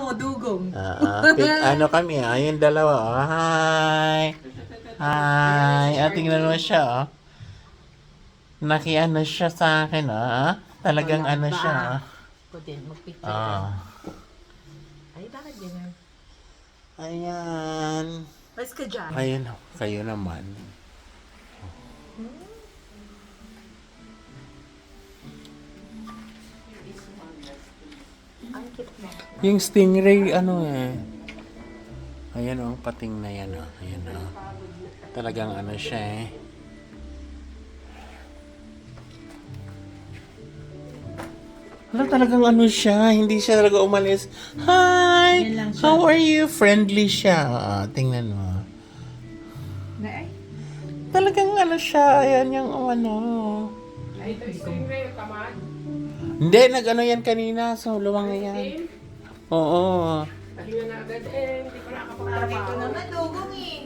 mo, dugong. Ano kami, yung dalawa. Oh. Hi! Hi! Tingnan mo siya, oh. Nakiano siya sa akin, ah. Talagang ano siya, ah. Kutin, mag-picture ka. Ah. Ay, bakit ganyan? Ayan. Mas ka dyan. Ayun, kayo naman. Ang cute mo. Yung stingray, ano eh. Ayan oh, pating na yan oh. Ayan oh. Talagang ano siya eh. Wala talagang ano siya, hindi siya talaga umalis. Hi! Yan lang siya. How are you? Friendly siya. Tingnan mo. Ay, Talagang ano siya, ayan yung ano. Ay, ito stingray, tamad. Hindi, nag-ano yan kanina, so luwang yan. Oo. Pahinga na agad eh, hindi ko parang ito nakakapagtrabaho. naman, dugong eh.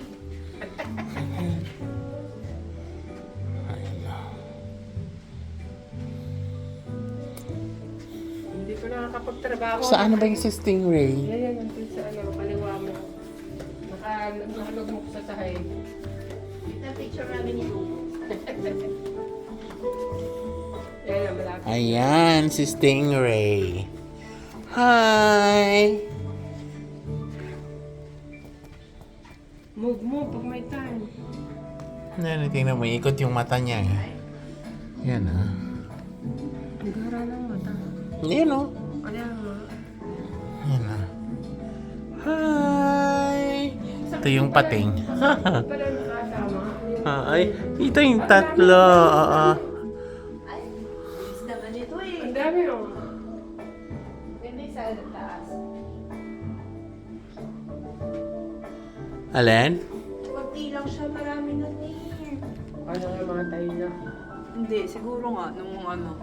Hindi ko nakakapagtrabaho. Saan ba yung si Stingray? Yan, nandun sa ano, kaliwa mo. Nakalog mo ko sa sahig. Ito picture namin ni Dugong. Yan, malapit. Ayan, si Stingray. Hi! Move pag may time. Ano, tingnan mo, ikot yung mata niya. Yan ah. Nagara ng mata. Yan oh. Kaya nga. Yan ah. Hi! Ito yung pating. Pala nakasama. Ay, ito yung tatlo. Ay, bilis naman ito eh. Ang dami oh. Ganda yung sa taas. Alin? Kunti lang siya, marami na din. Ano nga mga tayo na. Hindi, siguro nga, nung ano.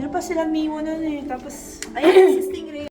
Meron pa silang mimo nun eh. Tapos, ayan, si Stingray.